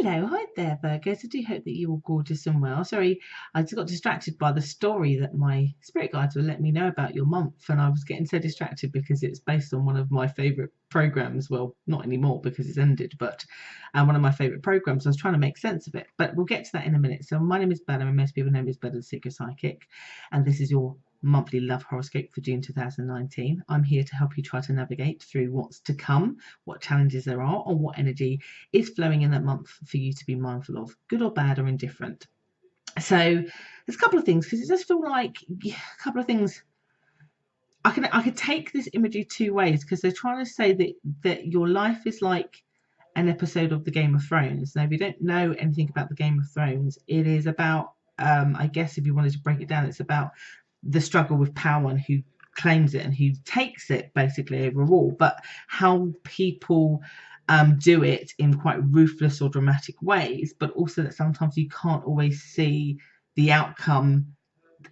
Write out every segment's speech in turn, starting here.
Hello, hi there, Virgos. I do hope that you're all gorgeous and well. Sorry, I just got distracted by the story that my spirit guides were letting me know about your month, and I was getting so distracted because it's based on one of my favourite programs. Well, not anymore because it's ended, but one of my favourite programs. I was trying to make sense of it, but we'll get to that in a minute. So my name is Bella, and most people know me as Bella the Secret Psychic, and this is your monthly love horoscope for June 2019. I'm here to help you try to navigate through what's to come, what challenges there are, or what energy is flowing in that month for you to be mindful of, good or bad or indifferent. So there's a couple of things, because it does feel like a couple of things. I could take this imagery two ways, because they're trying to say that your life is like an episode of the Game of Thrones. Now, if you don't know anything about the Game of Thrones, it is about, I guess if you wanted to break it down, it's about the struggle with power and who claims it and who takes it basically overall, but how people do it in quite ruthless or dramatic ways, but also that sometimes you can't always see the outcome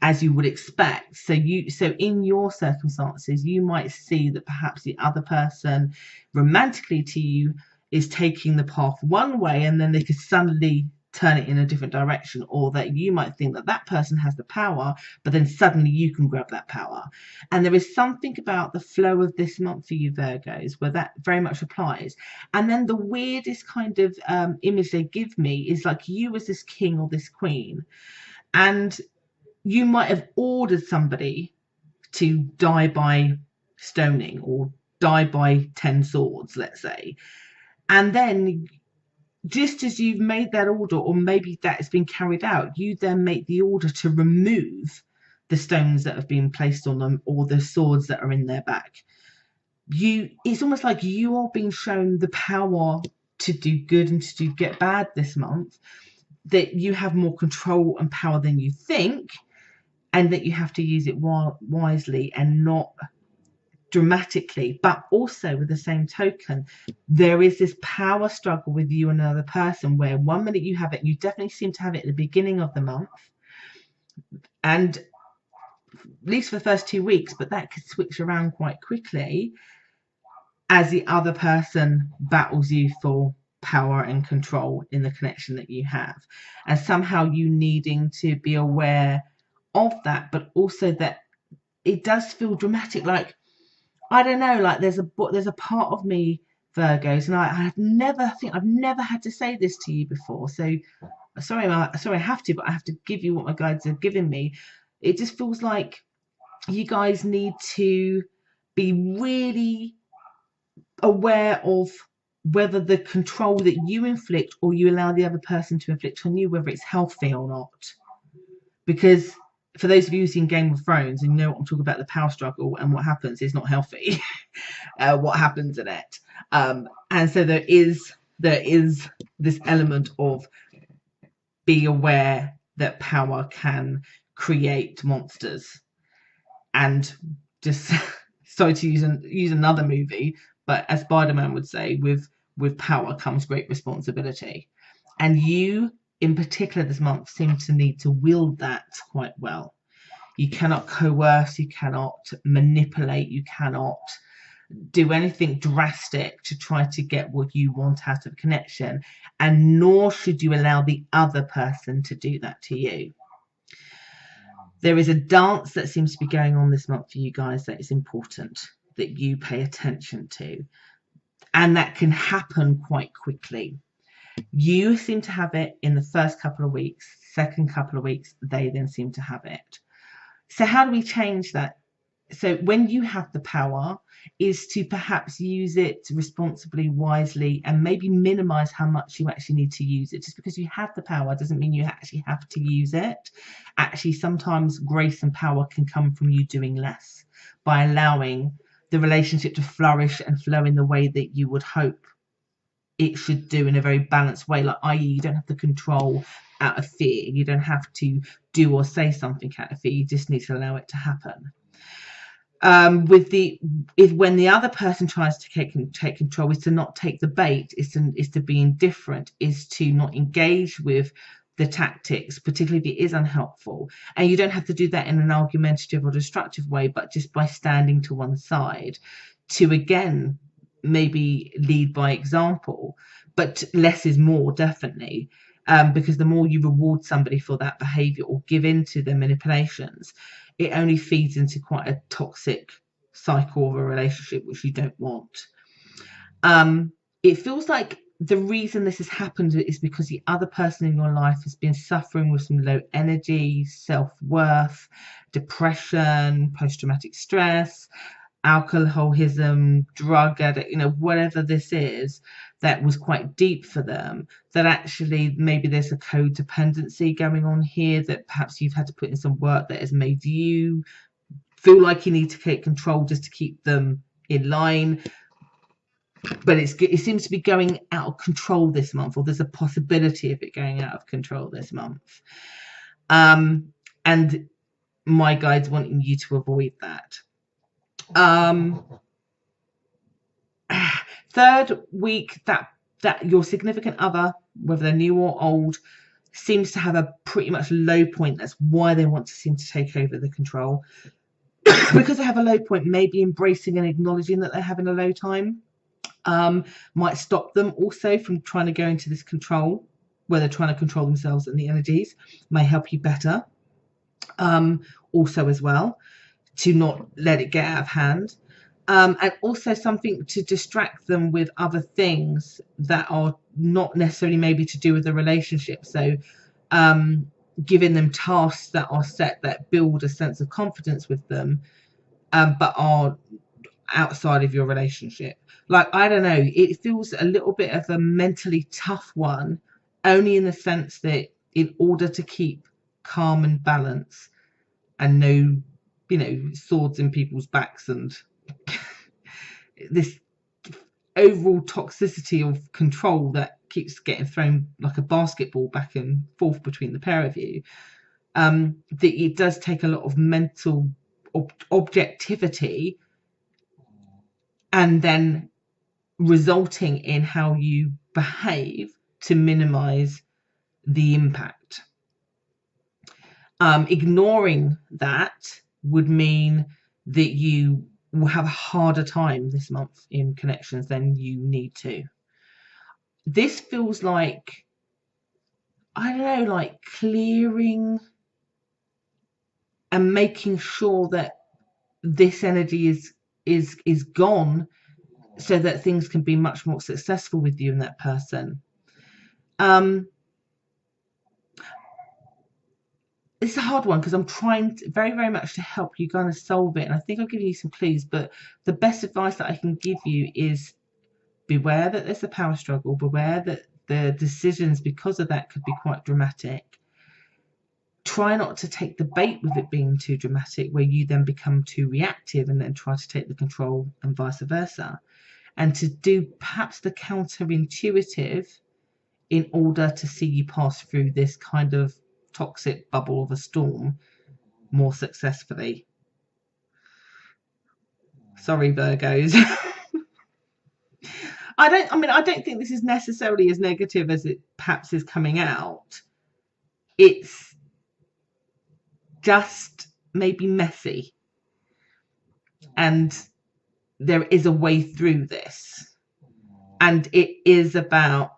as you would expect. So in your circumstances, you might see that perhaps the other person romantically to you is taking the path one way, and then they could suddenly turn it in a different direction, or that you might think that that person has the power, but then suddenly you can grab that power. And there is something about the flow of this month for you Virgos where that very much applies. And then the weirdest kind of image they give me is like you as this king or this queen, and you might have ordered somebody to die by stoning or die by 10 swords, let's say, and then just as you've made that order, or maybe that has been carried out, you then make the order to remove the stones that have been placed on them or the swords that are in their back. It's almost like you are being shown the power to do good and to get bad this month, that you have more control and power than you think, and that you have to use it wisely and not dramatically. But also with the same token, there is this power struggle with you and another person, where one minute you have it, you definitely seem to have it at the beginning of the month, and at least for the first 2 weeks, but that could switch around quite quickly as the other person battles you for power and control in the connection that you have, and somehow you needing to be aware of that, but also that it does feel dramatic. Like, I don't know, like there's a part of me, Virgos, and I've never had to say this to you before. So sorry I have to, but I have to give you what my guides have given me. It just feels like you guys need to be really aware of whether the control that you inflict or you allow the other person to inflict on you, whether it's healthy or not. Because for those of you who've seen Game of Thrones and you know what I'm talking about, the power struggle and what happens is not healthy. What happens in it, and so there is this element of be aware that power can create monsters. And just sorry to use another movie, but as Spider-Man would say, with power comes great responsibility, and you in particular this month seem to need to wield that quite well. You cannot coerce, you cannot manipulate, you cannot do anything drastic to try to get what you want out of a connection, and nor should you allow the other person to do that to you. There is a dance that seems to be going on this month for you guys that is important that you pay attention to, and that can happen quite quickly. You seem to have it in the first couple of weeks, second couple of weeks, they then seem to have it. So how do we change that? So when you have the power, is to perhaps use it responsibly, wisely, and maybe minimize how much you actually need to use it. Just because you have the power doesn't mean you actually have to use it. Actually, sometimes grace and power can come from you doing less, by allowing the relationship to flourish and flow in the way that you would hope it should do, in a very balanced way. Like, i.e., you don't have to control out of fear. You don't have to do or say something out of fear. You just need to allow it to happen. When the other person tries to take control, is to not take the bait, is to be indifferent, is to not engage with the tactics, particularly if it is unhelpful. And you don't have to do that in an argumentative or destructive way, but just by standing to one side, to again maybe lead by example, but less is more, definitely. Because the more you reward somebody for that behavior or give in to their manipulations, it only feeds into quite a toxic cycle of a relationship, which you don't want. It feels like the reason this has happened is because the other person in your life has been suffering with some low energy, self-worth, depression, post-traumatic stress, alcoholism, drug addict, whatever this is, that was quite deep for them, that actually maybe there's a codependency going on here, that perhaps you've had to put in some work that has made you feel like you need to take control just to keep them in line. But it seems to be going out of control this month, or there's a possibility of it going out of control this month. And my guide's wanting you to avoid that. Third week, that your significant other, whether they're new or old, seems to have a pretty much low point. That's why they want to seem to take over the control. Because they have a low point, maybe embracing and acknowledging that they're having a low time might stop them also from trying to go into this control, where they're trying to control themselves and the energies. May help you better also as well, to not let it get out of hand. And also something to distract them with other things that are not necessarily maybe to do with the relationship. So giving them tasks that are set, that build a sense of confidence with them, but are outside of your relationship. Like, I don't know, it feels a little bit of a mentally tough one, only in the sense that in order to keep calm and balance and no, swords in people's backs and this overall toxicity of control that keeps getting thrown like a basketball back and forth between the pair of you, that it does take a lot of mental objectivity, and then resulting in how you behave to minimize the impact. Ignoring that would mean that you will have a harder time this month in connections than you need to. This feels like, I don't know, like clearing and making sure that this energy is gone, so that things can be much more successful with you and that person. It's a hard one because I'm trying very, very much to help you kind of solve it, and I think I've given you some clues, but the best advice that I can give you is beware that there's a power struggle, beware that the decisions because of that could be quite dramatic. Try not to take the bait with it being too dramatic, where you then become too reactive and then try to take the control, and vice versa. And to do perhaps the counterintuitive in order to see you pass through this kind of toxic bubble of a storm more successfully. Sorry, Virgos. I don't think this is necessarily as negative as it perhaps is coming out. It's just maybe messy, and there is a way through this, and it is about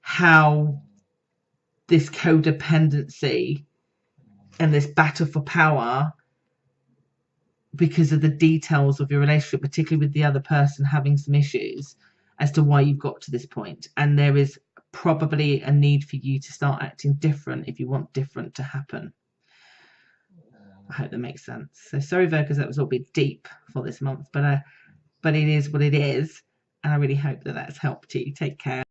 how this codependency and this battle for power, because of the details of your relationship, particularly with the other person having some issues, as to why you've got to this point. And there is probably a need for you to start acting different if you want different to happen. I hope that makes sense. So sorry, Virgos, that was a little bit deep for this month, but it is what it is, and I really hope that that's helped you. Take care.